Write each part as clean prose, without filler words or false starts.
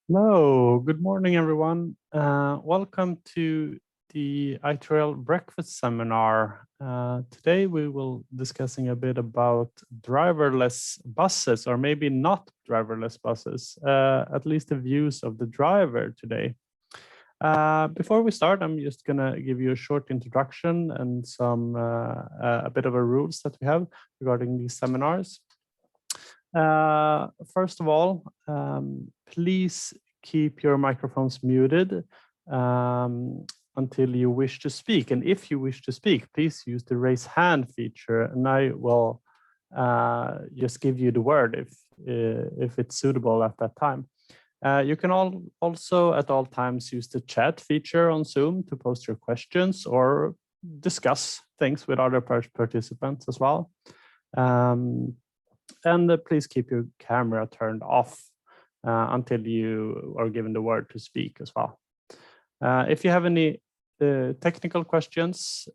Hello, good morning, everyone. Welcome to the ITRL Breakfast Seminar. Today we will discussing a bit about driverless buses, or maybe not driverless buses, at least the views of the driver today. Before we start, I'm just gonna give you a short introduction and a bit of a rules that we have regarding these seminars. First of all, please keep your microphones muted until you wish to speak. And if you wish to speak, please use the raise hand feature, and I will just give you the word if it's suitable at that time. You can also at all times use the chat feature on Zoom to post your questions or discuss things with other participants as well. And please keep your camera turned off until you are given the word to speak as well. If you have any technical questions,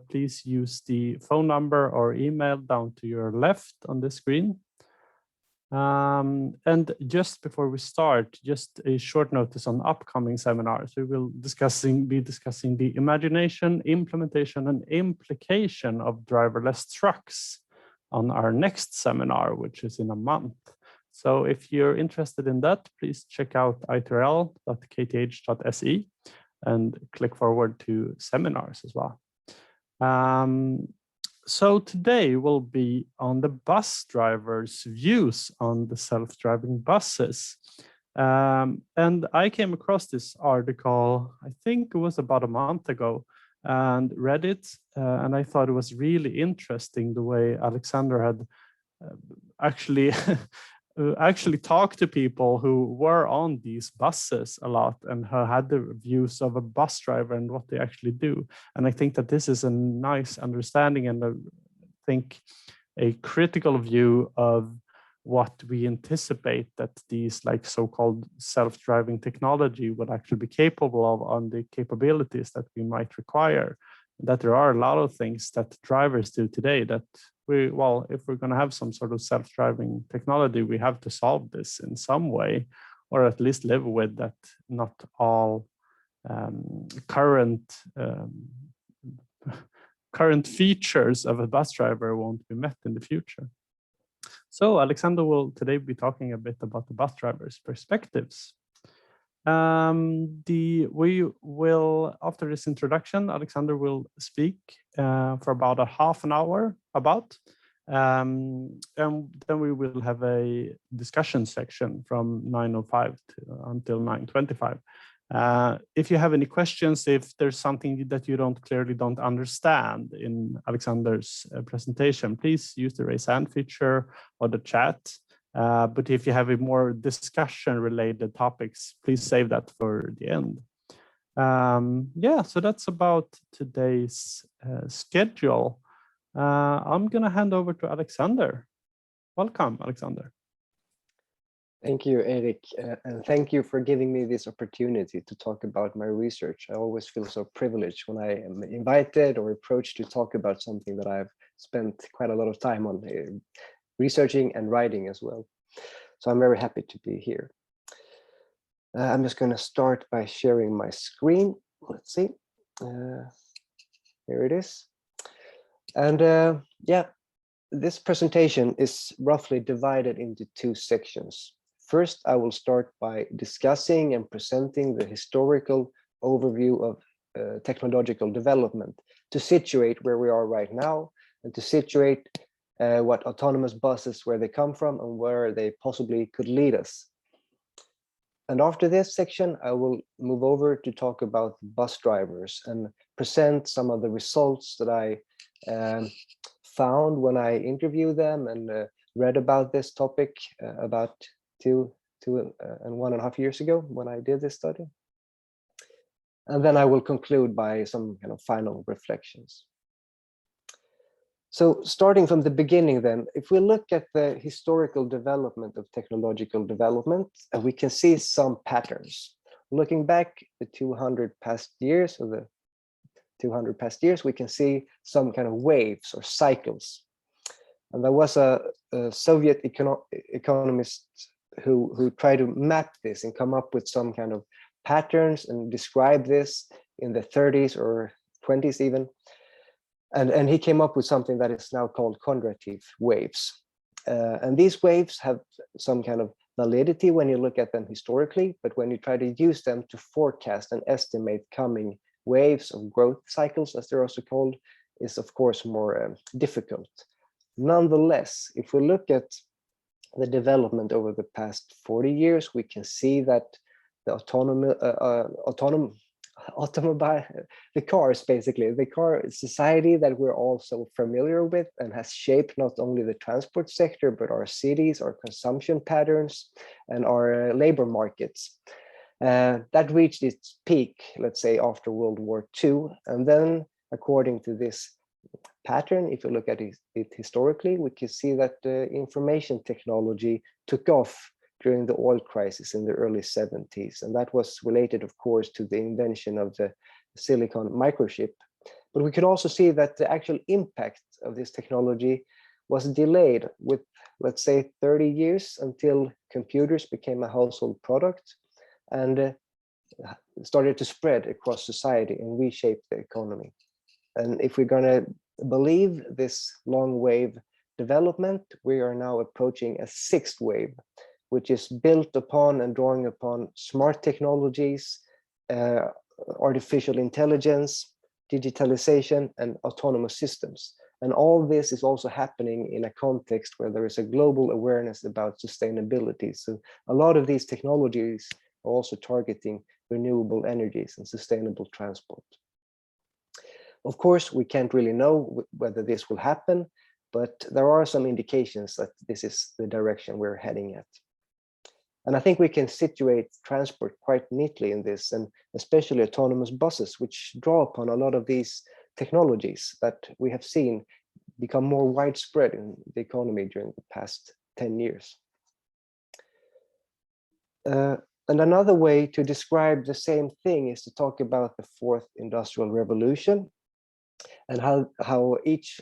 please use the phone number or email down to your left on the screen. And just before we start, just a short notice on upcoming seminars. We will be discussing the imagination, implementation, and implication of driverless trucks on our next seminar, which is in a month. So if you're interested in that, please check out itrl.kth.se and click forward to seminars as well. So today will be on the bus drivers' views on the self-driving buses. And I came across this article, I think it was about a month ago, and read it, and I thought it was really interesting the way Alexander had actually talked to people who were on these buses a lot and who had the views of a bus driver and what they actually do. And I think that this is a nice understanding and I think a critical view of what we anticipate that these like so-called self-driving technology would actually be capable of on the capabilities that we might require. That there are a lot of things that drivers do today that if we're going to have some sort of self-driving technology, we have to solve this in some way, or at least live with that not all current features of a bus driver won't be met in the future. So Alexander will today be talking a bit about the bus driver's perspectives. We will, after this introduction, Alexander will speak for about a half an hour and then we will have a discussion section from 9:05 until 9:25. If you have any questions, if there's something that you clearly don't understand in Alexander's presentation, please use the raise hand feature or the chat. But if you have a more discussion related topics, please save that for the end. Yeah, so that's about today's schedule. I'm gonna hand over to Alexander. Welcome, Alexander. Thank you, Erik, and thank you for giving me this opportunity to talk about my research. I always feel so privileged when I am invited or approached to talk about something that I've spent quite a lot of time on researching and writing as well. So I'm very happy to be here. I'm just going to start by sharing my screen. Let's see. Here it is. And yeah, this presentation is roughly divided into two sections. First, I will start by discussing and presenting the historical overview of technological development to situate where we are right now and to situate what autonomous buses, where they come from and where they possibly could lead us. And after this section, I will move over to talk about bus drivers and present some of the results that I found when I interviewed them and read about this topic about 1.5 years ago when I did this study. And then I will conclude by some kind of final reflections. So starting from the beginning then, if we look at the historical development of technological development, we can see some patterns. Looking back the 200 past years, we can see some kind of waves or cycles. And there was a Soviet economist who try to map this and come up with some kind of patterns and describe this in the 30s or 20s even. And he came up with something that is now called conjunctive waves. And these waves have some kind of validity when you look at them historically, but when you try to use them to forecast and estimate coming waves of growth cycles, as they're also called, is of course more difficult. Nonetheless, if we look at the development over the past 40 years, we can see that the automobile, the cars, basically, the car society that we're all so familiar with and has shaped not only the transport sector, but our cities, our consumption patterns, and our labor markets. That reached its peak, let's say, after World War II. And then, according to this pattern, if you look at it historically, we can see that information technology took off during the oil crisis in the early 70s. And that was related, of course, to the invention of the silicon microchip. But we could also see that the actual impact of this technology was delayed with, let's say, 30 years until computers became a household product and started to spread across society and reshape the economy. And if we're going to believe this long wave development, we are now approaching a sixth wave, which is built upon and drawing upon smart technologies, artificial intelligence, digitalization, and autonomous systems. And all this is also happening in a context where there is a global awareness about sustainability. So a lot of these technologies are also targeting renewable energies and sustainable transport. Of course, we can't really know whether this will happen, but there are some indications that this is the direction we're heading at. And I think we can situate transport quite neatly in this, and especially autonomous buses, which draw upon a lot of these technologies that we have seen become more widespread in the economy during the past 10 years. And another way to describe the same thing is to talk about the fourth industrial revolution and how each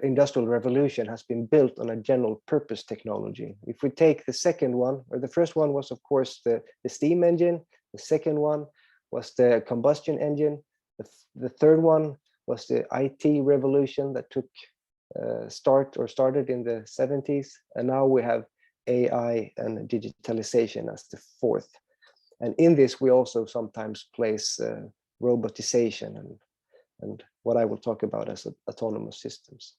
industrial revolution has been built on a general purpose technology. If we take the second one, or the first one was, of course, the steam engine. The second one was the combustion engine. The third one was the IT revolution that took started in the 70s. And now we have AI and digitalization as the fourth. And in this, we also sometimes place robotization and what I will talk about as autonomous systems.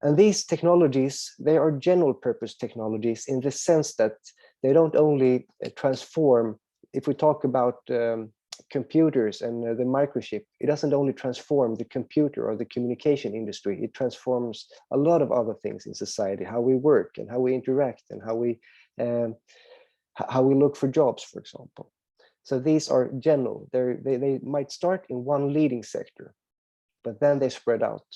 And these technologies, they are general purpose technologies in the sense that they don't only transform. If we talk about computers and the microchip, it doesn't only transform the computer or the communication industry, it transforms a lot of other things in society, how we work and how we interact and how we look for jobs, for example. So these are general. They might start in one leading sector, but then they spread out.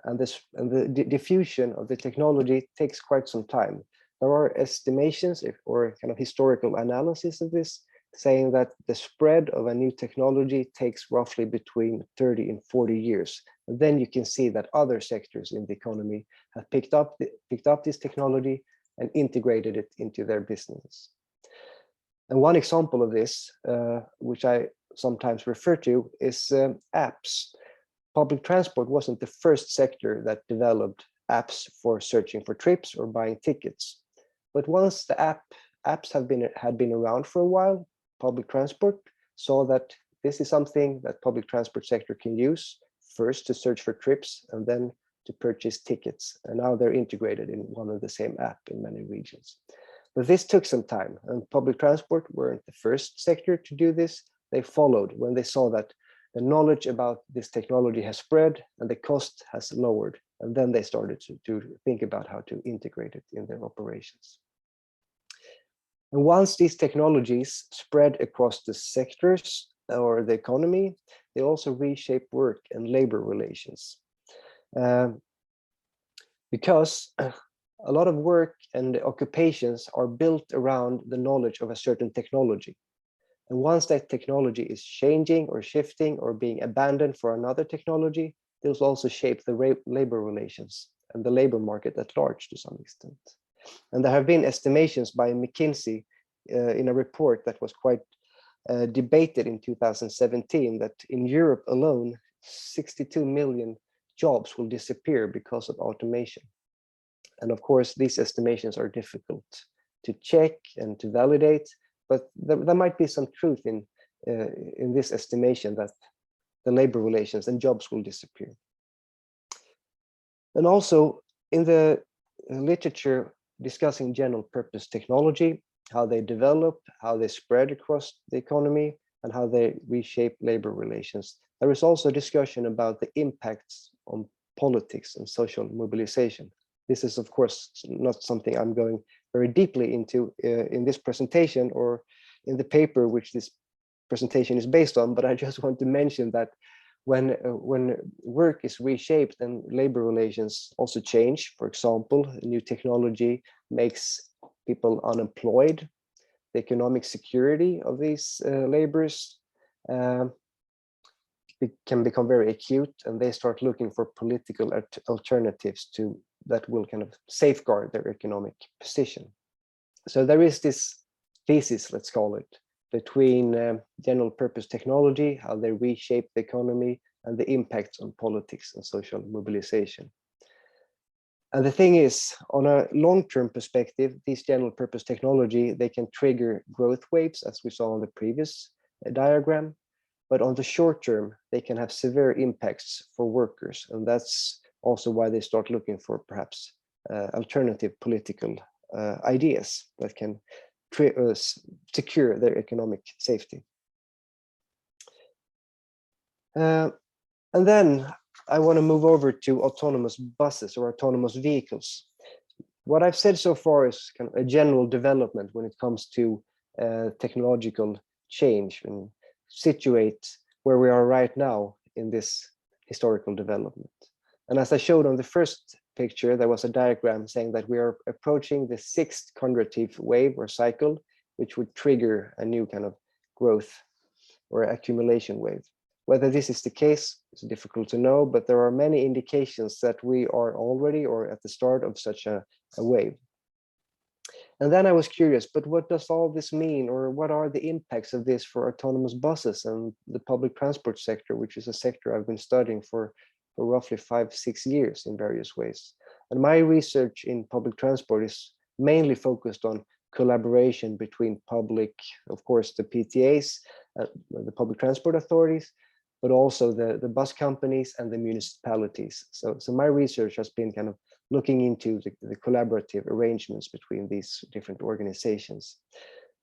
And the diffusion of the technology takes quite some time. There are estimations or kind of historical analysis of this, saying that the spread of a new technology takes roughly between 30 and 40 years. And then you can see that other sectors in the economy have picked up this technology and integrated it into their businesses. And one example of this, which I sometimes refer to, is apps. Public transport wasn't the first sector that developed apps for searching for trips or buying tickets. But once the apps had been around for a while, public transport saw that this is something that public transport sector can use, first to search for trips and then to purchase tickets. And now they're integrated in one and the same app in many regions. But this took some time, and public transport weren't the first sector to do this. They followed when they saw that the knowledge about this technology has spread and the cost has lowered. And then they started to think about how to integrate it in their operations. And once these technologies spread across the sectors or the economy, they also reshape work and labor relations. Because a lot of work and occupations are built around the knowledge of a certain technology. And once that technology is changing or shifting or being abandoned for another technology, those also shape the labor relations and the labor market at large to some extent. And there have been estimations by McKinsey in a report that was quite debated in 2017 that in Europe alone, 62 million jobs will disappear because of automation. And of course, these estimations are difficult to check and to validate, but there might be some truth in this estimation that the labor relations and jobs will disappear. And also in the literature discussing general purpose technology, how they develop, how they spread across the economy, and how they reshape labor relations, there is also discussion about the impacts on politics and social mobilization. This is, of course, not something I'm going very deeply into in this presentation or in the paper which this presentation is based on, but I just want to mention that when work is reshaped and labor relations also change, for example, new technology makes people unemployed, the economic security of these laborers can become very acute, and they start looking for political alternatives that will kind of safeguard their economic position. So there is this thesis, let's call it, between general purpose technology, how they reshape the economy, and the impacts on politics and social mobilization. And the thing is, on a long-term perspective, these general purpose technology, they can trigger growth waves, as we saw on the previous diagram. But on the short term, they can have severe impacts for workers. And that's also why they start looking for perhaps alternative political ideas that can secure their economic safety. And then I want to move over to autonomous buses or autonomous vehicles. What I've said so far is kind of a general development when it comes to technological change and situate where we are right now in this historical development. And as I showed on the first picture, there was a diagram saying that we are approaching the 6th conjunctive wave or cycle, which would trigger a new kind of growth or accumulation wave. Whether this is the case is difficult to know, but there are many indications that we are already or at the start of such a wave. And then I was curious, but what does all this mean, or what are the impacts of this for autonomous buses and the public transport sector, which is a sector I've been studying for roughly 5-6 years in various ways. And my research in public transport is mainly focused on collaboration between public, of course, the PTAs, the public transport authorities, but also the bus companies and the municipalities. So my research has been kind of looking into the collaborative arrangements between these different organizations.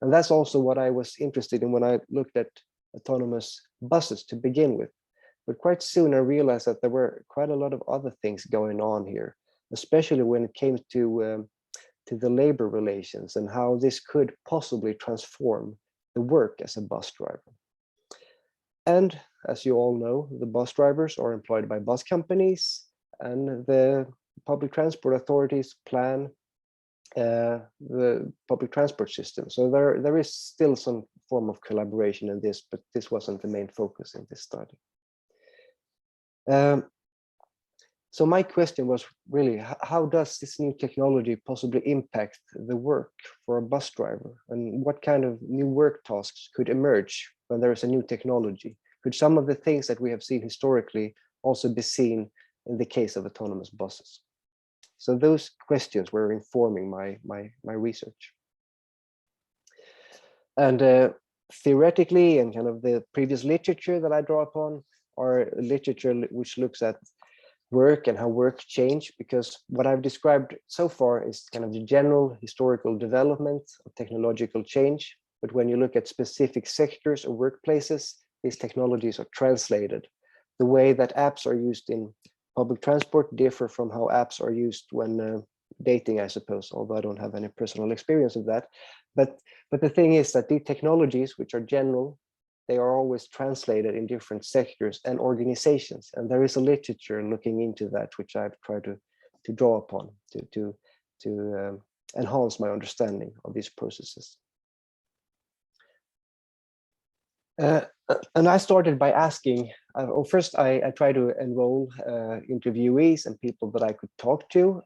And that's also what I was interested in when I looked at autonomous buses to begin with. But quite soon I realized that there were quite a lot of other things going on here, especially when it came to the labor relations and how this could possibly transform the work as a bus driver. And as you all know, the bus drivers are employed by bus companies, and the public transport authorities plan the public transport system. So there is still some form of collaboration in this, but this wasn't the main focus in this study. So my question was really, how does this new technology possibly impact the work for a bus driver? And what kind of new work tasks could emerge when there is a new technology? Could some of the things that we have seen historically also be seen in the case of autonomous buses? So those questions were informing my research. And theoretically, and kind of the previous literature that I draw upon are literature which looks at work and how work changed, because what I've described so far is kind of the general historical development of technological change. But when you look at specific sectors or workplaces, these technologies are translated. The way that apps are used in public transport differ from how apps are used when dating, I suppose, although I don't have any personal experience of that. But the thing is that the technologies, which are general, they are always translated in different sectors and organizations. And there is a literature looking into that, which I've tried to draw upon to enhance my understanding of these processes. And I started by asking, first I tried to enroll interviewees and people that I could talk to.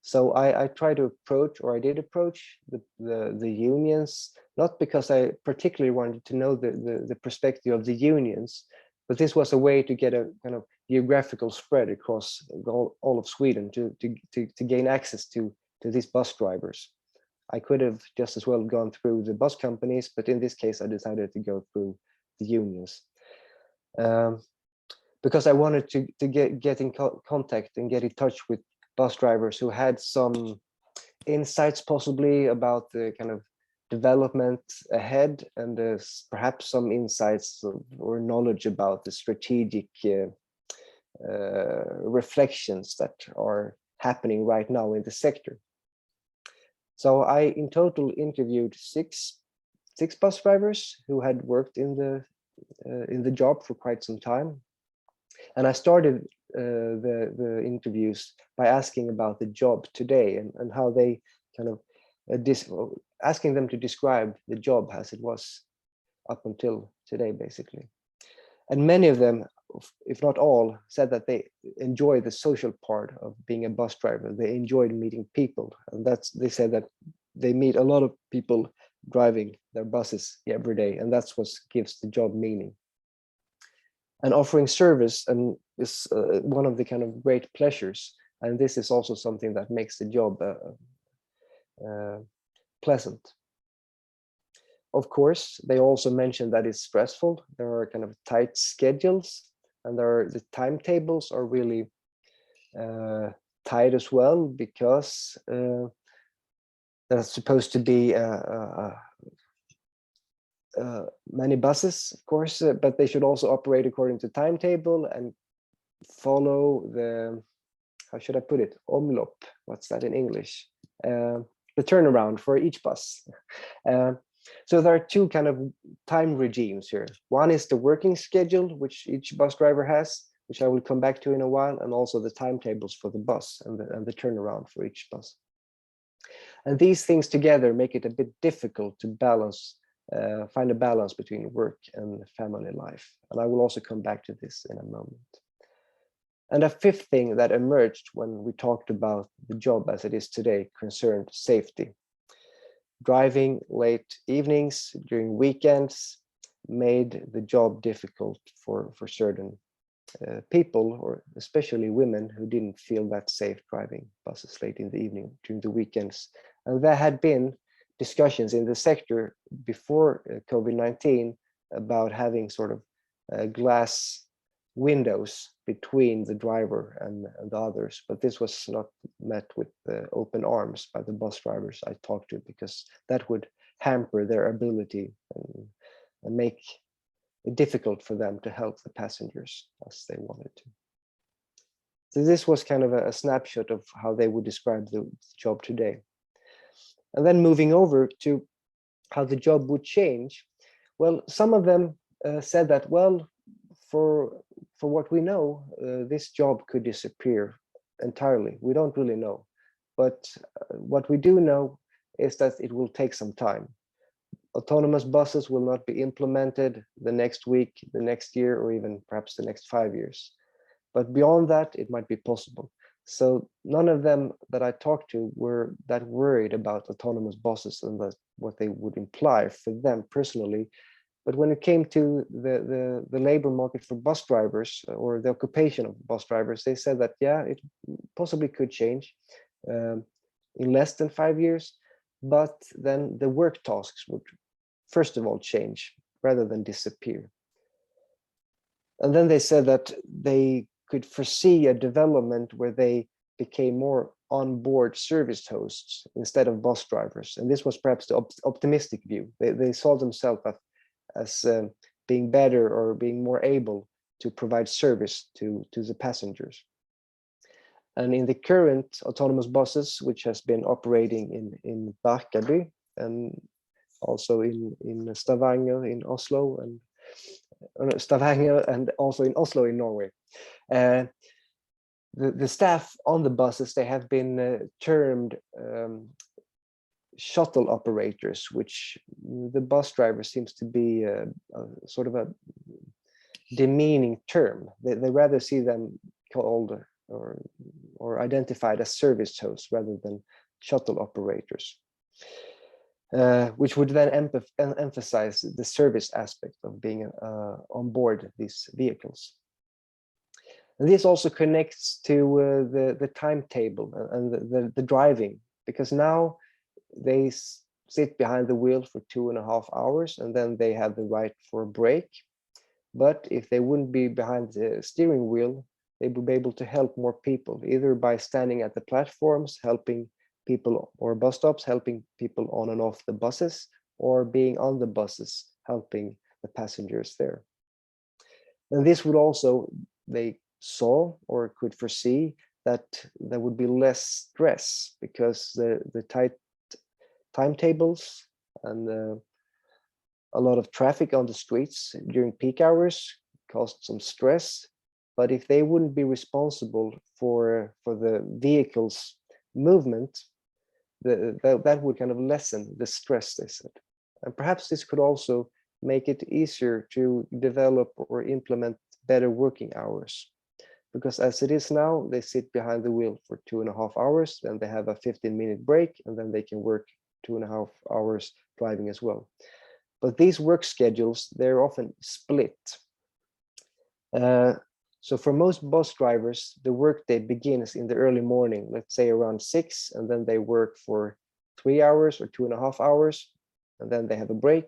So I try to approach, or I did approach the unions, not because I particularly wanted to know the perspective of the unions, but this was a way to get a kind of geographical spread across all of Sweden to gain access to these bus drivers. I could have just as well gone through the bus companies, but in this case, I decided to go through the unions. Because I wanted to get in contact and get in touch with bus drivers who had some insights possibly about the kind of development ahead, and perhaps some insights or knowledge about the strategic reflections that are happening right now in the sector. So I in total interviewed six bus drivers who had worked in the job for quite some time. And I started the interviews by asking about the job today and how they kind of asking them to describe the job as it was up until today, basically. And many of them, if not all, said that they enjoy the social part of being a bus driver. They enjoyed meeting people, and they said that they meet a lot of people driving their buses every day, and that's what gives the job meaning. And offering service is one of the kind of great pleasures, and this is also something that makes the job pleasant. Of course, they also mentioned that it's stressful. There are kind of tight schedules, and the timetables are really tight as well, because there's supposed to be many buses, of course, but they should also operate according to timetable and follow the, how should I put it, omlopp. What's that in English? The turnaround for each bus. So there are two kind of time regimes here. One is the working schedule, which each bus driver has, which I will come back to in a while, and also the timetables for the bus and the turnaround for each bus. And these things together make it a bit difficult to balance, find a balance between work and family life. And I will also come back to this in a moment. And a fifth thing that emerged when we talked about the job as it is today concerned safety. Driving late evenings during weekends made the job difficult for certain people, or especially women, who didn't feel that safe driving buses late in the evening during the weekends. And there had been discussions in the sector before COVID-19 about having sort of glass windows between the driver and the others, but this was not met with open arms by the bus drivers I talked to, because that would hamper their ability and make it difficult for them to help the passengers as they wanted to. So this was kind of a snapshot of how they would describe the job today. And then moving over to how the job would change. Well, some of them said that, well, for what we know, this job could disappear entirely. We don't really know. But what we do know is that it will take some time. Autonomous buses will not be implemented the next week, the next year, or even perhaps the next 5 years. But beyond that, it might be possible. So none of them that I talked to were that worried about autonomous buses and what they would imply for them personally. But when it came to the labor market for bus drivers, or the occupation of bus drivers, they said that, yeah, it possibly could change in less than 5 years, but then the work tasks would first of all change rather than disappear. And then they said that they could foresee a development where they became more on-board service hosts instead of bus drivers. And this was perhaps the optimistic view. They saw themselves as being better or being more able to provide service to the passengers. And in the current autonomous buses, which has been operating in Barkarby and also in Stavanger in Oslo, and Stavanger and also in Oslo in Norway, the staff on the buses, they have been termed shuttle operators, which the bus driver seems to be a sort of a demeaning term. They rather see them called or or identified as service hosts rather than shuttle operators, which would then emphasize the service aspect of being on board these vehicles. And this also connects to the timetable and the driving, because now they sit behind the wheel for 2.5 hours and then they have the right for a break. But if they wouldn't be behind the steering wheel, they would be able to help more people, either by standing at the platforms, helping people, or bus stops, helping people on and off the buses, or being on the buses, helping the passengers there. And this would also, they saw or could foresee that there would be less stress, because the tight timetables and a lot of traffic on the streets during peak hours caused some stress. But if they wouldn't be responsible for the vehicle's movement, that would kind of lessen the stress, they said. And perhaps this could also make it easier to develop or implement better working hours. Because as it is now, they sit behind the wheel for 2.5 hours, then they have a 15-minute break, and then they can work 2.5 hours driving as well. But these work schedules, they're often split. So for most bus drivers, the workday begins in the early morning, let's say around 6, and then they work for 3 hours or 2.5 hours, and then they have a break,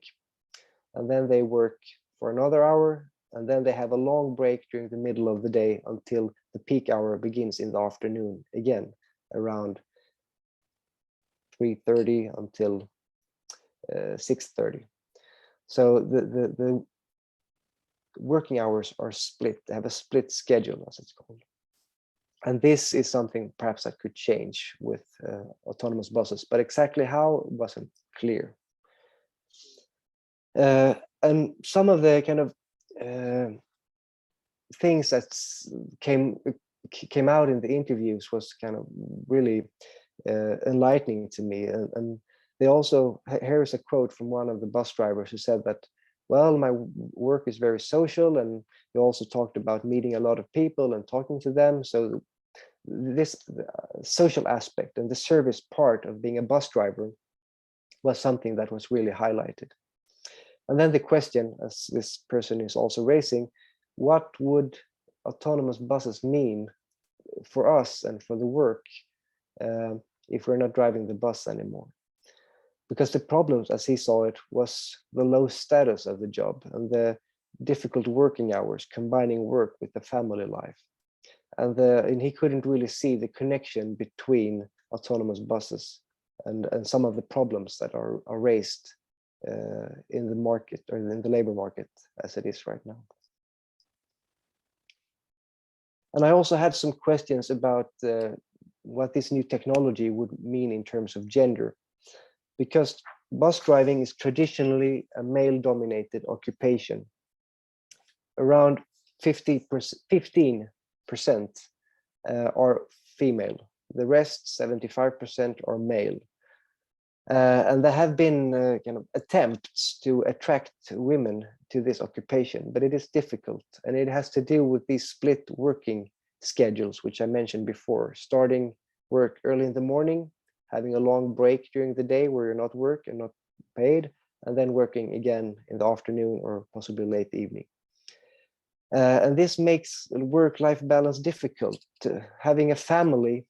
and then they work for another hour, and then they have a long break during the middle of the day until the peak hour begins in the afternoon, again, around 3:30 until 6:30. So the working hours are split. They have a split schedule, as it's called. And this is something perhaps that could change with autonomous buses, but exactly how wasn't clear. And some of the kind of things that came out in the interviews was kind of really enlightening to me. And they also, here is a quote from one of the bus drivers who said that, well, my work is very social, and he also talked about meeting a lot of people and talking to them. So this social aspect and the service part of being a bus driver was something that was really highlighted. And then the question, as this person is also raising, what would autonomous buses mean for us and for the work if we're not driving the bus anymore? Because the problems, as he saw it, was the low status of the job and the difficult working hours, combining work with the family life. And he couldn't really see the connection between autonomous buses and some of the problems that are raised in the market, or in the labor market as it is right now. And I also had some questions about what this new technology would mean in terms of gender, because bus driving is traditionally a male-dominated occupation. Around 15% are female. The rest, 75%, are male. And there have been kind of attempts to attract women to this occupation, but it is difficult. And it has to do with these split working schedules, which I mentioned before, starting work early in the morning, having a long break during the day where you're not work and not paid, and then working again in the afternoon or possibly late evening. And this makes work-life balance difficult. Having a family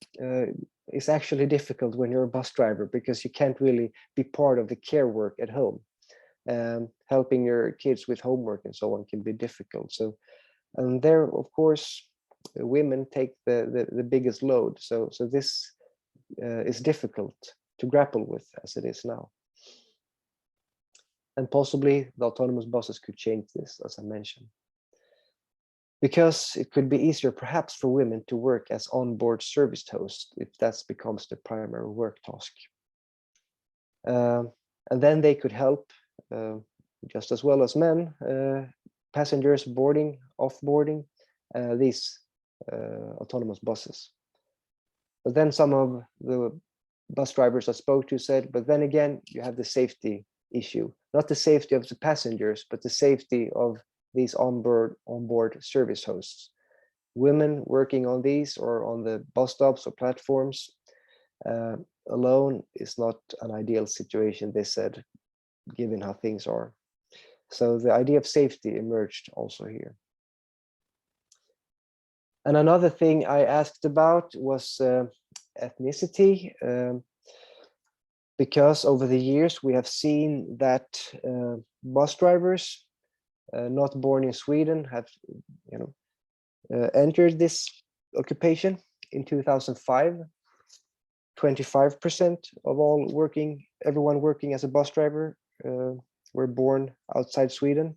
is actually difficult when you're a bus driver, because you can't really be part of the care work at home. Helping your kids with homework and so on can be difficult. So, and there, of course, women take the biggest load. So this is difficult to grapple with as it is now. And possibly the autonomous buses could change this, as I mentioned. Because it could be easier perhaps for women to work as onboard service hosts if that becomes the primary work task. And then they could help, just as well as men, passengers boarding, offboarding these autonomous buses. But then some of the bus drivers I spoke to said, but then again, you have the safety issue, not the safety of the passengers, but the safety of these onboard service hosts. women working on these or on the bus stops or platforms alone is not an ideal situation, they said, given how things are. So the idea of safety emerged also here. And another thing I asked about was ethnicity, because over the years we have seen that bus drivers not born in Sweden have, entered this occupation in 2005. 25% of everyone working as a bus driver were born outside Sweden.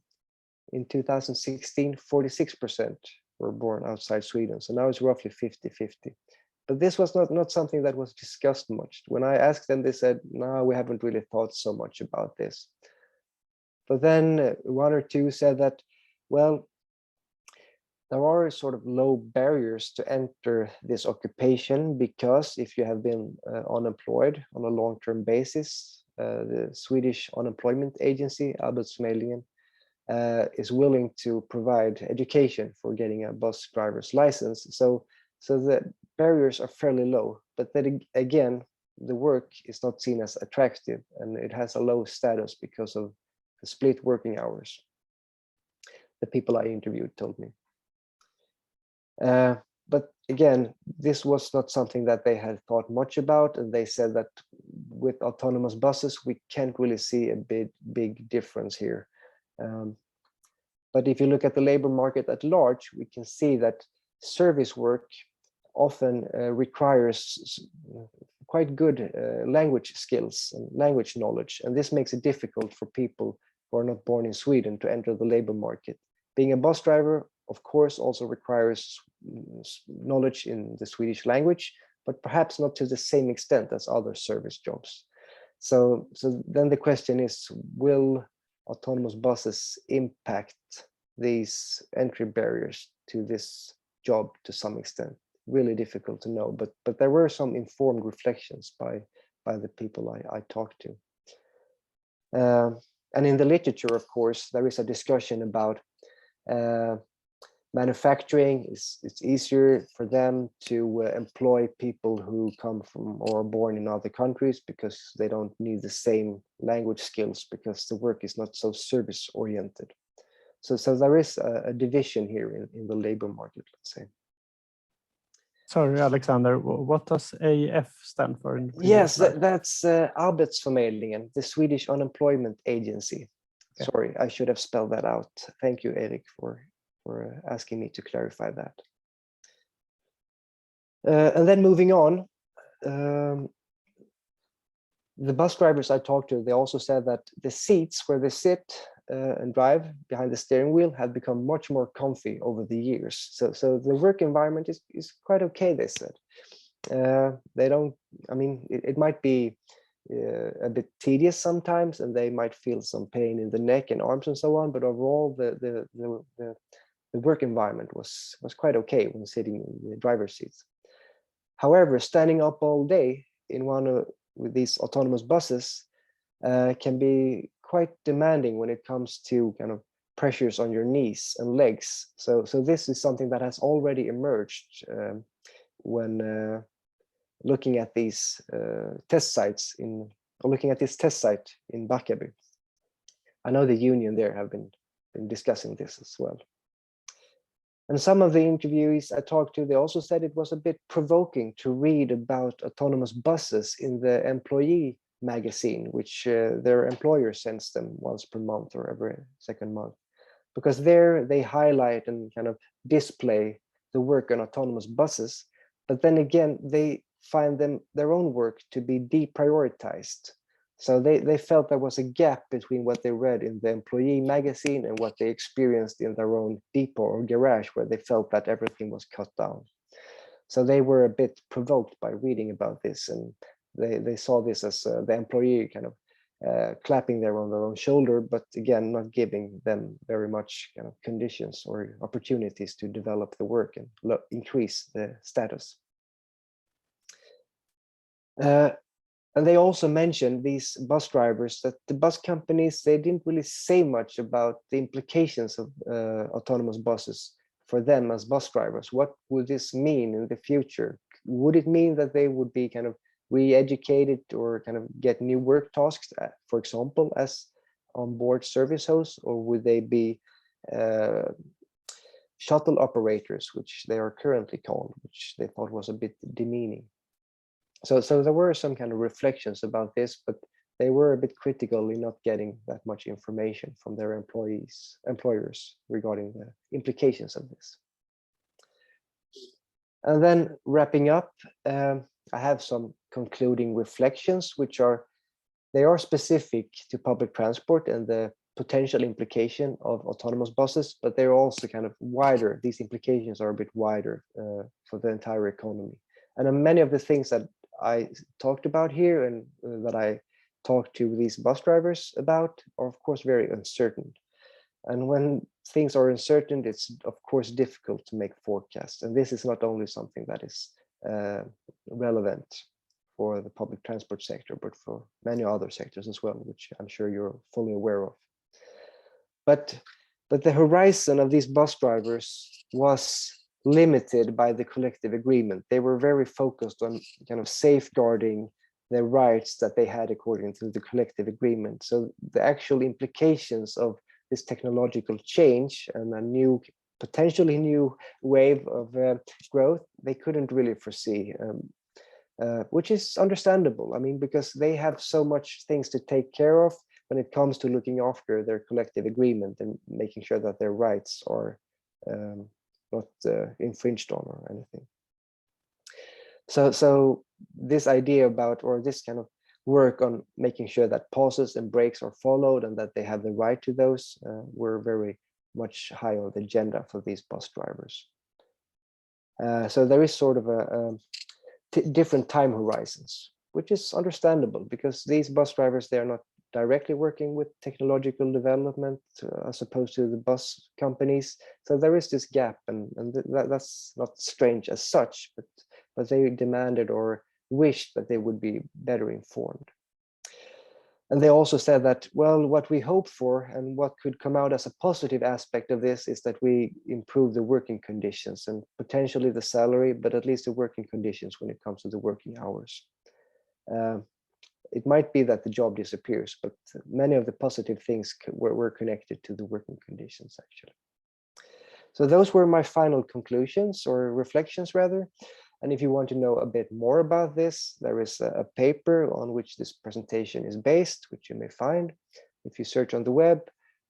In 2016, 46% were born outside Sweden. So now it's roughly 50-50. But this was not something that was discussed much. When I asked them, they said, no, we haven't really thought so much about this. But then one or two said that, well, there are sort of low barriers to enter this occupation, because if you have been unemployed on a long-term basis, the Swedish unemployment agency, Arbetsförmedlingen, is willing to provide education for getting a bus driver's license. So the barriers are fairly low, but then again, the work is not seen as attractive, and it has a low status because of the split working hours. The people I interviewed told me. But again, this was not something that they had thought much about, and they said that with autonomous buses, we can't really see a big difference here. But if you look at the labor market at large, we can see that service work often requires quite good language skills and language knowledge, and this makes it difficult for people who are not born in Sweden to enter the labor market. Being a bus driver, of course, also requires knowledge in the Swedish language, but perhaps not to the same extent as other service jobs. So then the question is, will autonomous buses impact these entry barriers to this job to some extent? Really difficult to know, but there were some informed reflections by the people I talked to. And in the literature, of course, there is a discussion about manufacturing. It's easier for them to employ people who come from or are born in other countries, because they don't need the same language skills, because the work is not so service oriented. So there is a division here in the labor market, let's say. Sorry, Alexander, what does AF stand for? Yes, that's Arbetsförmedlingen, the Swedish unemployment agency. Okay. Sorry, I should have spelled that out. Thank you, Erik, for asking me to clarify that. And then moving on, the bus drivers I talked to, they also said that the seats where they sit and drive behind the steering wheel have become much more comfy over the years. So the work environment is quite okay, they said. They don't, I mean, it might be a bit tedious sometimes, and they might feel some pain in the neck and arms and so on, but overall the work environment was quite okay when sitting in the driver's seats. However, standing up all day in with these autonomous buses can be quite demanding when it comes to kind of pressures on your knees and legs. So this is something that has already emerged when looking at these test sites looking at this test site in Barkarby. I know the union there have been discussing this as well. And some of the interviewees I talked to, they also said it was a bit provoking to read about autonomous buses in the employee magazine, which their employer sends them once per month or every second month, because there they highlight and kind of display the work on autonomous buses. But then again, they find their own work to be deprioritized. So they felt there was a gap between what they read in the employee magazine and what they experienced in their own depot or garage, where they felt that everything was cut down. So they were a bit provoked by reading about this, and they saw this as the employee kind of clapping on their own shoulder, but again, not giving them very much kind of conditions or opportunities to develop the work and increase the status. And they also mentioned, these bus drivers, that the bus companies, they didn't really say much about the implications of autonomous buses for them as bus drivers? What would this mean in the future? Would it mean that they would be kind of re-educated or kind of get new work tasks, for example, as on-board service hosts, or would they be shuttle operators, which they are currently called, which they thought was a bit demeaning? So there were some kind of reflections about this, but they were a bit critical in not getting that much information from their employers regarding the implications of this. And then wrapping up, I have some concluding reflections, which are specific to public transport and the potential implication of autonomous buses, but they're also kind of wider. These implications are a bit wider for the entire economy. And many of the things that I talked about here and that I talked to these bus drivers about are of course very uncertain. And when things are uncertain, it's of course difficult to make forecasts. And this is not only something that is relevant for the public transport sector, but for many other sectors as well, which I'm sure you're fully aware of. But the horizon of these bus drivers was limited by the collective agreement. They were very focused on kind of safeguarding the rights that they had according to the collective agreement. So the actual implications of this technological change and a potentially new wave of growth, they couldn't really foresee, which is understandable. I mean, because they have so much things to take care of when it comes to looking after their collective agreement and making sure that their rights are not infringed on or anything. So this idea about, or this kind of work on making sure that pauses and breaks are followed and that they have the right to those were very much high on the agenda for these bus drivers. So there is sort of a different time horizons, which is understandable because these bus drivers, they are not directly working with technological development as opposed to the bus companies. So there is this gap, and that's not strange as such, but they demanded or wished that they would be better informed. And they also said that, well, what we hope for and what could come out as a positive aspect of this is that we improve the working conditions and potentially the salary, but at least the working conditions when it comes to the working hours. It might be that the job disappears, but many of the positive things were connected to the working conditions, actually. So those were my final conclusions, or reflections rather. And if you want to know a bit more about this, there is a paper on which this presentation is based, which you may find if you search on the web.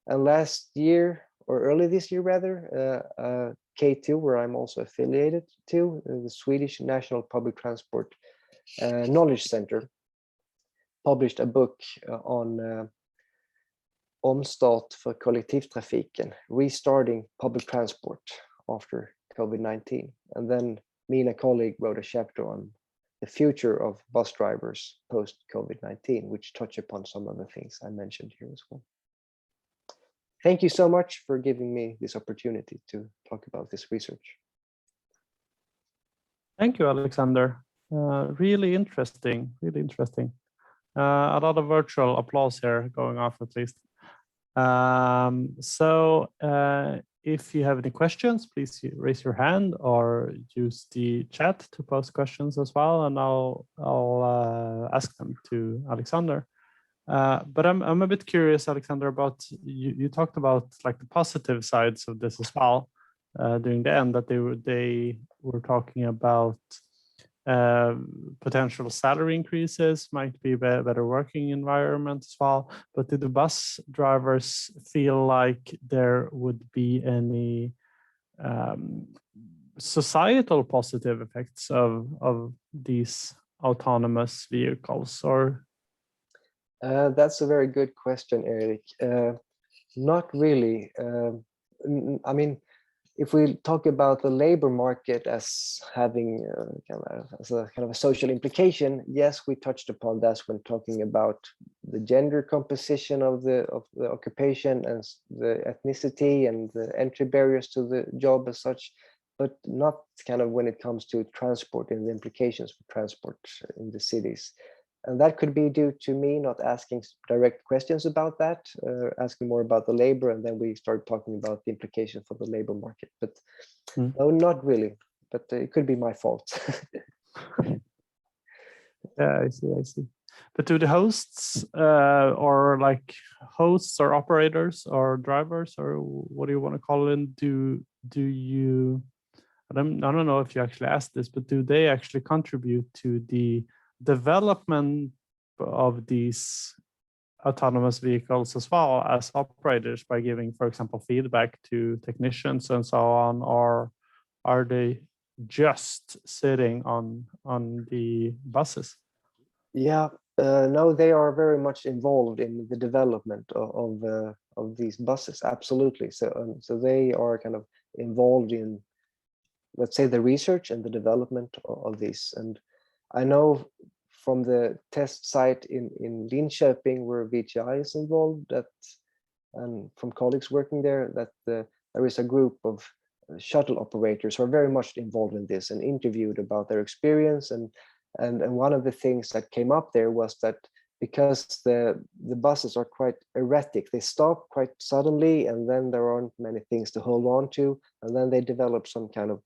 And last year, or early this year rather, K2, where I'm also affiliated to, the Swedish National Public Transport Knowledge Center, published a book on omstart för kollektivtrafiken, restarting public transport after COVID-19. And then me and a colleague wrote a chapter on the future of bus drivers post-COVID-19, which touch upon some of the things I mentioned here as well. Thank you so much for giving me this opportunity to talk about this research. Thank you, Alexander. Really interesting, really interesting. A lot of virtual applause here going off at least. If you have any questions, please raise your hand or use the chat to post questions as well, and I'll ask them to Alexander. But I'm a bit curious, Alexander, about you talked about like the positive sides of this as well during the end, that they were talking about potential salary increases, might be better working environment as well. But did the bus drivers feel like there would be any societal positive effects of these autonomous vehicles? Or that's a very good question, Erik. Not really. I mean, if we talk about the labor market as having as a kind of a social implication, yes, we touched upon that when talking about the gender composition of the occupation and the ethnicity and the entry barriers to the job as such, but not kind of when it comes to transport and the implications for transport in the cities. And that could be due to me not asking direct questions about that, asking more about the labor, and then we start talking about the implication for the labor market. But no, not really. But it could be my fault. Yeah, I see. But do the hosts or like hosts or operators or drivers, or what do you want to call it? Do you? I don't know if you actually asked this, but do they actually contribute to the development of these autonomous vehicles as well as operators by giving, for example, feedback to technicians and so on, or are they just sitting on the buses? Yeah, no, they are very much involved in the development of these buses. Absolutely. So they are kind of involved in, let's say, the research and the development of these. And I know from the test site in Linköping, where VTI is involved, and from colleagues working there, that there is a group of shuttle operators who are very much involved in this and interviewed about their experience. And one of the things that came up there was that because the buses are quite erratic, they stop quite suddenly, and then there aren't many things to hold on to, and then they develop some kind of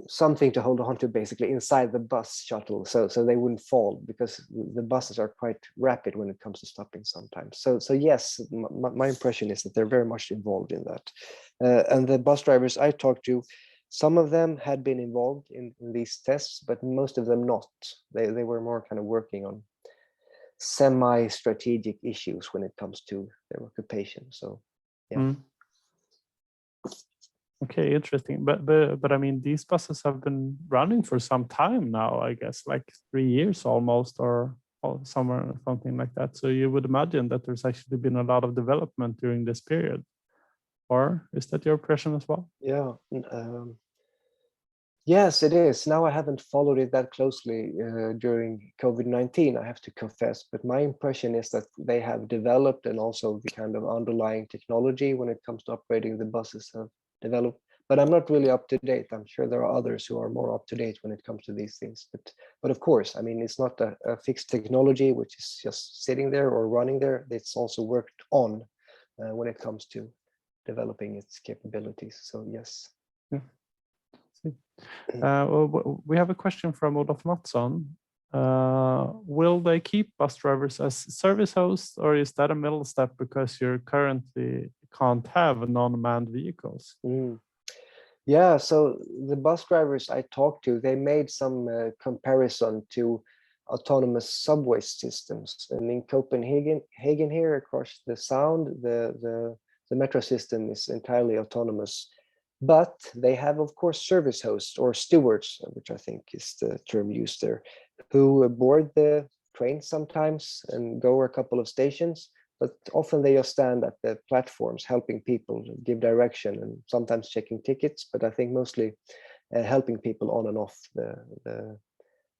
something to hold on to basically inside the bus shuttle, so they wouldn't fall, because the buses are quite rapid when it comes to stopping sometimes. So yes, my impression is that they're very much involved in that. And the bus drivers I talked to, some of them had been involved in these tests, but most of them not. They were more kind of working on semi-strategic issues when it comes to their occupation. So yeah. Okay, interesting. But I mean, these buses have been running for some time now, I guess, like 3 years almost, or somewhere, something like that. So you would imagine that there's actually been a lot of development during this period. Or is that your impression as well? Yeah. Yes, it is. Now I haven't followed it that closely during COVID-19, I have to confess, but my impression is that they have developed, and also the kind of underlying technology when it comes to operating the buses have developed. But I'm not really up to date. I'm sure there are others who are more up to date when it comes to these things. But of course, I mean, it's not a fixed technology which is just sitting there or running there. It's also worked on when it comes to developing its capabilities. So yes. Yeah. We have a question from Olof Mattsson. Will they keep bus drivers as service hosts, or is that a middle step because you currently can't have non-manned vehicles? Yeah, so the bus drivers I talked to, they made some comparison to autonomous subway systems. And in Copenhagen here across the sound, the metro system is entirely autonomous. But they have, of course, service hosts or stewards, which I think is the term used there, who board the train sometimes and go a couple of stations, but often they just stand at the platforms helping people give direction and sometimes checking tickets, but I think mostly helping people on and off the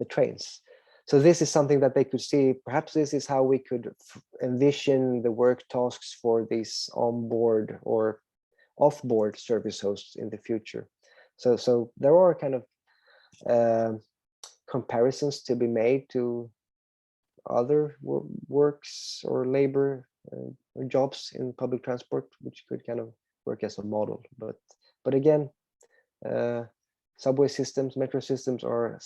trains. So this is something that they could see. Perhaps this is how we could envision the work tasks for these onboard or off-board service hosts in the future. So there are kind of comparisons to be made to other works or labor jobs in public transport, which could kind of work as a model. But again, subway systems, metro systems are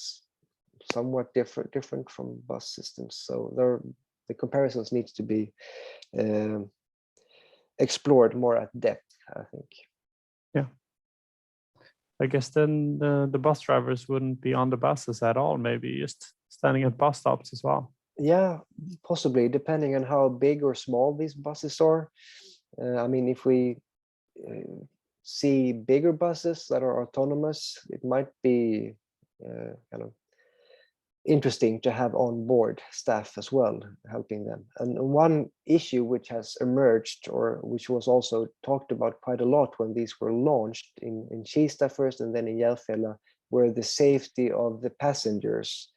somewhat different from bus systems. So the comparisons needs to be explored more at depth, I think. Yeah. I guess then the bus drivers wouldn't be on the buses at all, maybe just standing at bus stops as well. Yeah, possibly, depending on how big or small these buses are. I mean, if we see bigger buses that are autonomous, it might be kind of interesting to have on board staff as well, helping them. And one issue which has emerged, or which was also talked about quite a lot when these were launched in Kista first and then in Järfälla, were the safety of the passengers.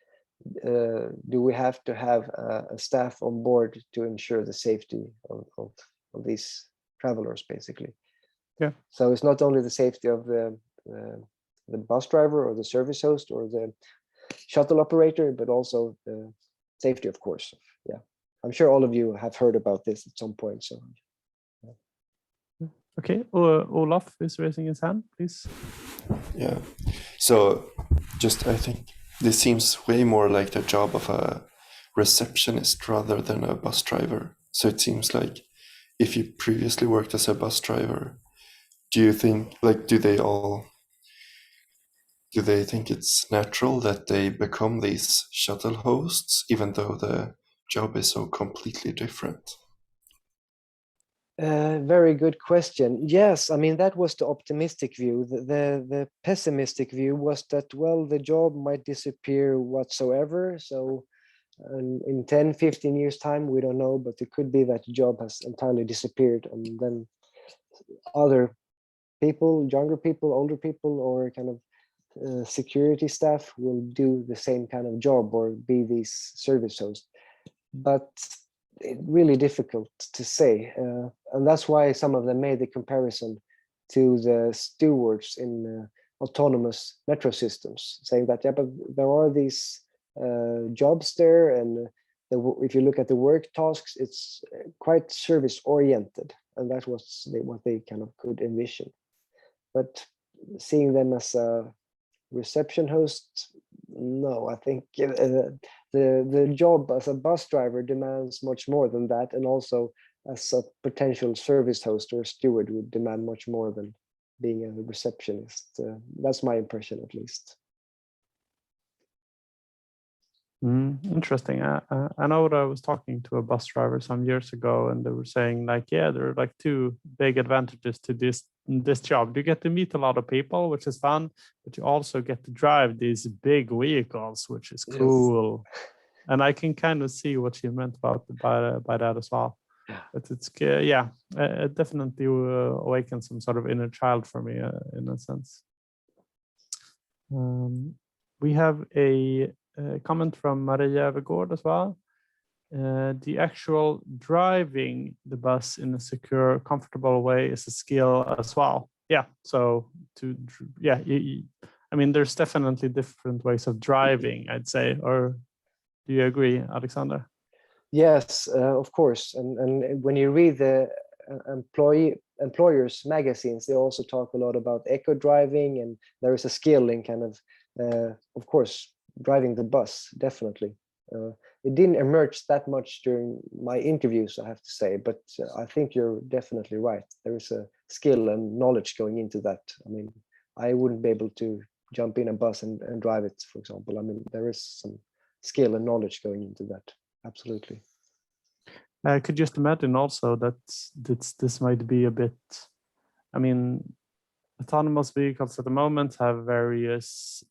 Do we have to have a staff on board to ensure the safety of these travelers, basically? Yeah. So it's not only the safety of the bus driver or the service host or the shuttle operator, but also the safety, of course. Yeah, I'm sure all of you have heard about this at some point. So, okay, Olaf is raising his hand, please. Yeah, so I think this seems way more like the job of a receptionist rather than a bus driver. So it seems like if you previously worked as a bus driver, do you think, like, do they think it's natural that they become these shuttle hosts, even though the job is so completely different? very good question. Yes, I mean, that was the optimistic view. The pessimistic view was that, well, the job might disappear whatsoever. So in 10, 15 years time, we don't know, but it could be that the job has entirely disappeared, and then other people, younger people, older people, or kind of security staff will do the same kind of job or be these service hosts. But it's really difficult to say. And that's why some of them made the comparison to the stewards in autonomous metro systems, saying that, yeah, but there are these jobs there, and if you look at the work tasks, it's quite service oriented, and that was what they kind of could envision. But seeing them as a reception host, no, I think the job as a bus driver demands much more than that, and also as a potential service host or steward would demand much more than being a receptionist. That's my impression, at least. Interesting. I know that I was talking to a bus driver some years ago, and they were saying, like, yeah, there are like two big advantages to this job. You get to meet a lot of people, which is fun, but you also get to drive these big vehicles, which is cool. Yes. And I can kind of see what you meant by that as well. But it's it definitely awakens some sort of inner child for me in a sense. We have a comment from Maria Evergård as well. The actual driving the bus in a secure, comfortable way is a skill as well. Yeah, so I mean, there's definitely different ways of driving, I'd say. Or do you agree, Alexander? Yes, of course. And when you read the employers magazines, they also talk a lot about eco driving, and there is a skill in kind of course, driving the bus, definitely. It didn't emerge that much during my interviews, I have to say, but I think you're definitely right. There is a skill and knowledge going into that. I mean, I wouldn't be able to jump in a bus and drive it, for example. I mean, there is some skill and knowledge going into that. Absolutely. I could just imagine also that this might be a bit, I mean, autonomous vehicles at the moment have various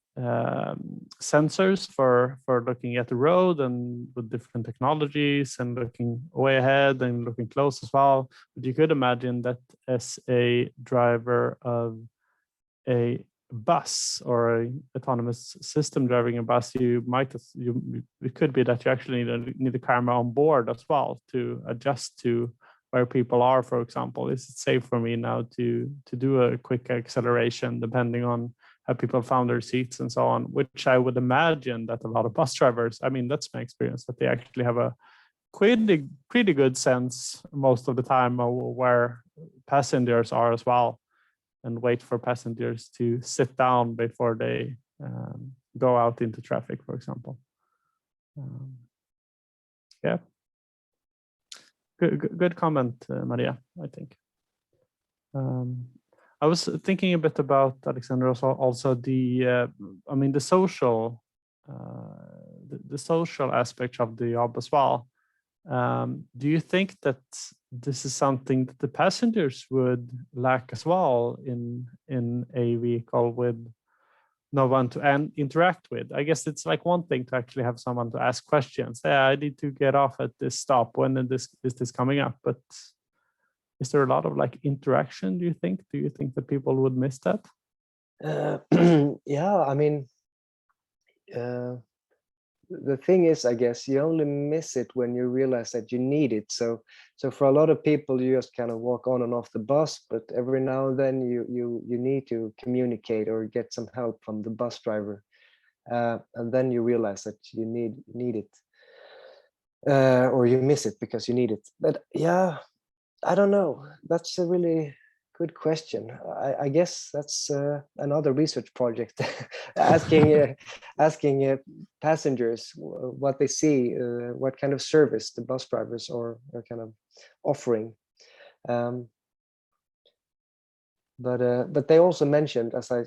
sensors for looking at the road and with different technologies and looking way ahead and looking close as well. But you could imagine that as a driver of a bus or an autonomous system driving a bus, it could be that you actually need a camera on board as well to adjust to where people are. For example, is it safe for me now to do a quick acceleration depending on how people found their seats and so on, which I would imagine that a lot of bus drivers, I mean, that's my experience, that they actually have a pretty good sense most of the time of where passengers are as well, and wait for passengers to sit down before they go out into traffic, for example. Yeah. Good comment, Maria, I think. I was thinking a bit about, Alexander, also the, I mean, the social aspect of the job as well. Do you think that this is something that the passengers would lack as well in a vehicle with no one to interact with? I guess it's like one thing to actually have someone to ask questions. Yeah, I need to get off at this stop. When is this coming up? But is there a lot of like interaction, do you think? Do you think that people would miss that? Yeah, I mean, the thing is, I guess you only miss it when you realize that you need it. So for a lot of people, you just kind of walk on and off the bus, but every now and then you need to communicate or get some help from the bus driver, and then you realize that you need it, or you miss it because you need it. But yeah, I don't know. That's a really good question. I guess that's another research project, asking passengers what they see, what kind of service the bus drivers are kind of offering. But they also mentioned, as I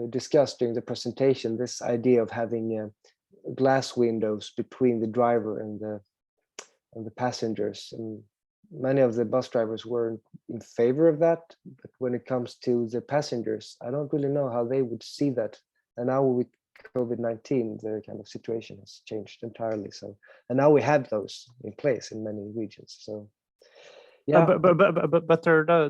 discussed during the presentation, this idea of having glass windows between the driver and the passengers. And many of the bus drivers were in favor of that, but when it comes to the passengers, I don't really know how they would see that. And now with COVID-19, the kind of situation has changed entirely. So, and now we have those in place in many regions. So, yeah. But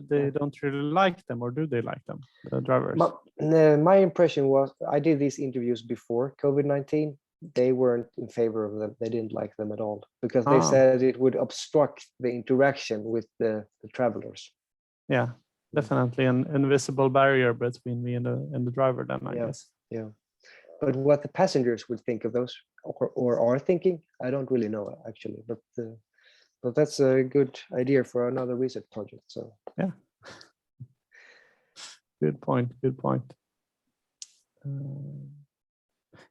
they don't really like them, or do they like them, the drivers? My impression was, I did these interviews before COVID-19. They weren't in favor of them. They didn't like them at all, because they said it would obstruct the interaction with the travelers. Yeah, definitely an invisible barrier between me and the driver then, I guess. Yeah. But what the passengers would think of those, or are thinking, I don't really know actually. But that's a good idea for another research project. So yeah. Good point.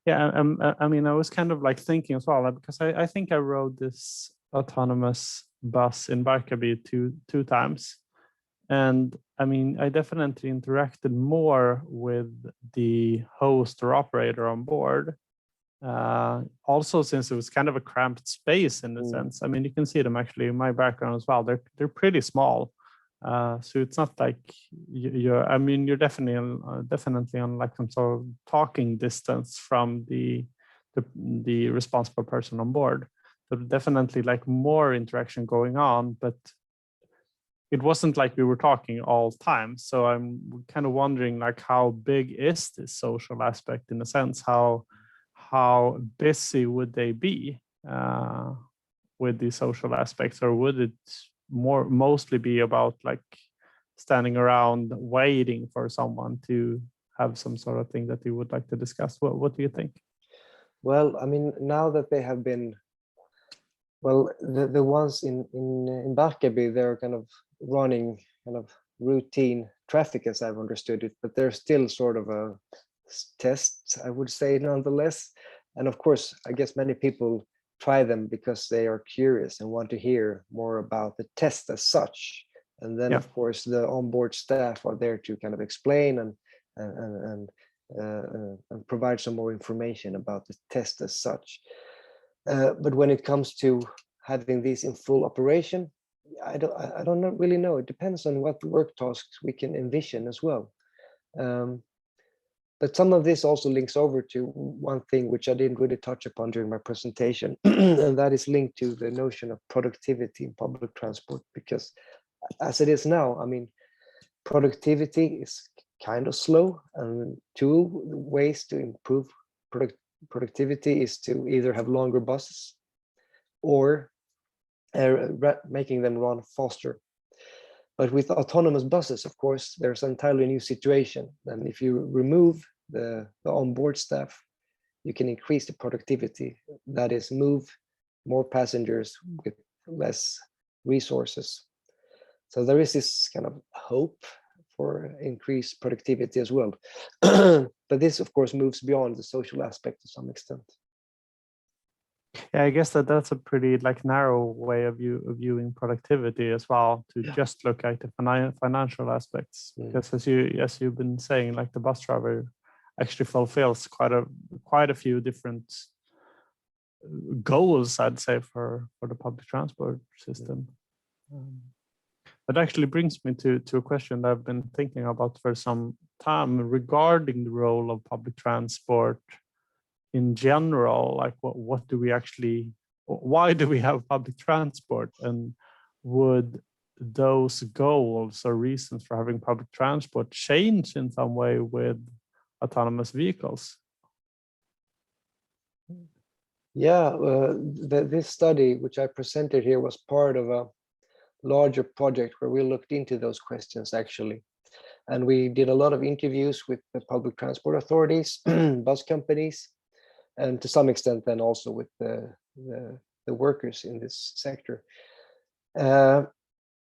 Yeah, I mean, I was kind of like thinking as well, because I think I rode this autonomous bus in Barkarby two times. And I mean, I definitely interacted more with the host or operator on board. Also, since it was kind of a cramped space in a sense. I mean, you can see them actually in my background as well. They're pretty small. So it's not like you're definitely on like some sort of talking distance from the responsible person on board. So definitely like more interaction going on, but it wasn't like we were talking all the time. So I'm kind of wondering, like, how big is this social aspect in a sense? How busy would they be with the social aspects, or would it mostly be about like standing around waiting for someone to have some sort of thing that you would like to discuss? What do you think? Well, I mean, now that they have been, well, the ones in Barkarby, they're kind of running kind of routine traffic, as I've understood it, but they're still sort of a test, I would say, nonetheless. And of course, I guess many people try them because they are curious and want to hear more about the test as such. And then, of course, the onboard staff are there to kind of explain and provide some more information about the test as such. But when it comes to having these in full operation, I don't really know. It depends on what work tasks we can envision as well. But some of this also links over to one thing which I didn't really touch upon during my presentation, and that is linked to the notion of productivity in public transport. Because as it is now, I mean, productivity is kind of slow, and two ways to improve productivity is to either have longer buses or making them run faster. But with autonomous buses, of course, there's an entirely new situation. And if you remove the onboard staff, you can increase the productivity. That is, move more passengers with less resources. So there is this kind of hope for increased productivity as well. But this, of course, moves beyond the social aspect to some extent. Yeah, I guess that's a pretty like narrow way of viewing productivity as well, to just look at the financial aspects. Because as you've been saying, like the bus driver actually fulfills quite a few different goals, I'd say, for the public transport system. That actually brings me to a question that I've been thinking about for some time regarding the role of public transport in general. Like what do we actually, why do we have public transport, and would those goals or reasons for having public transport change in some way with autonomous vehicles? Yeah, this study, which I presented here, was part of a larger project where we looked into those questions actually. And we did a lot of interviews with the public transport authorities, bus companies, and to some extent then also with the workers in this sector.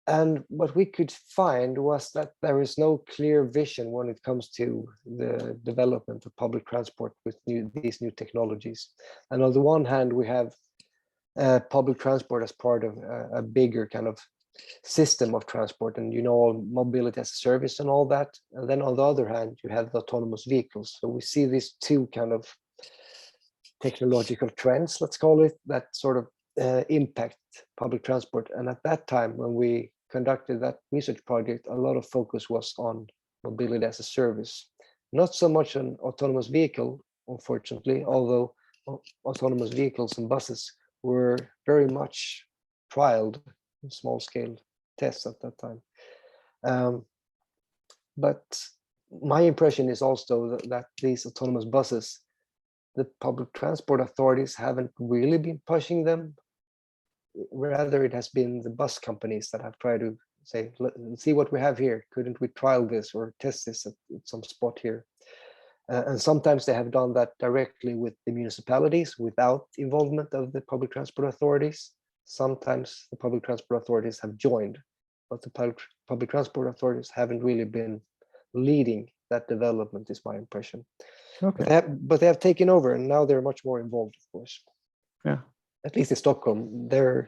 And what we could find was that there is no clear vision when it comes to the development of public transport with these new technologies. And on the one hand, we have public transport as part of a bigger kind of system of transport, and mobility as a service and all that. And then on the other hand, you have the autonomous vehicles. So we see these two kind of technological trends, let's call it, that sort of impact public transport. And at that time, when we conducted that research project, a lot of focus was on mobility as a service, not so much an autonomous vehicle, unfortunately, although autonomous vehicles and buses were very much trialed in small-scale tests at that time. But my impression is also that these autonomous buses, the public transport authorities haven't really been pushing them. Rather, it has been the bus companies that have tried to say, let's see what we have here. Couldn't we trial this or test this at some spot here? And sometimes they have done that directly with the municipalities without involvement of the public transport authorities. Sometimes the public transport authorities have joined, but the public transport authorities haven't really been leading that development, is my impression. Okay. But they have taken over, and now they're much more involved, of course. Yeah. At least in Stockholm, their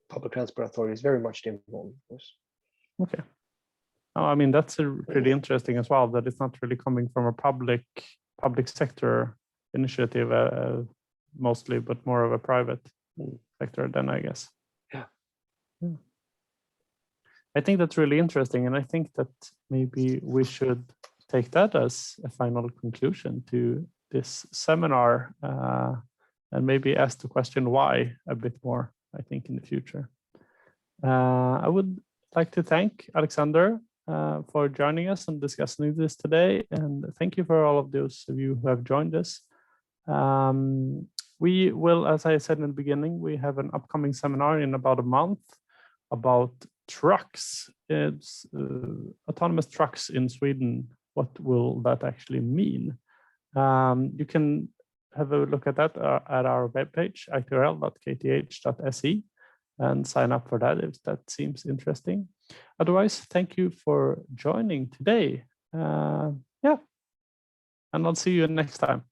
public transport authorities very much involved, of course. Okay. Oh, I mean, that's pretty interesting as well, that it's not really coming from a public sector initiative mostly, but more of a private sector then, I guess. Yeah. I think that's really interesting. And I think that maybe we should take that as a final conclusion to this seminar and maybe ask the question why a bit more, I think, in the future. I would like to thank Alexander for joining us and discussing this today. And thank you for all of those of you who have joined us. We will, as I said in the beginning, we have an upcoming seminar in about a month about trucks. It's autonomous trucks in Sweden. What will that actually mean? You can have a look at that at our webpage, itrl.kth.se, and sign up for that if that seems interesting. Otherwise, thank you for joining today. Yeah, and I'll see you next time.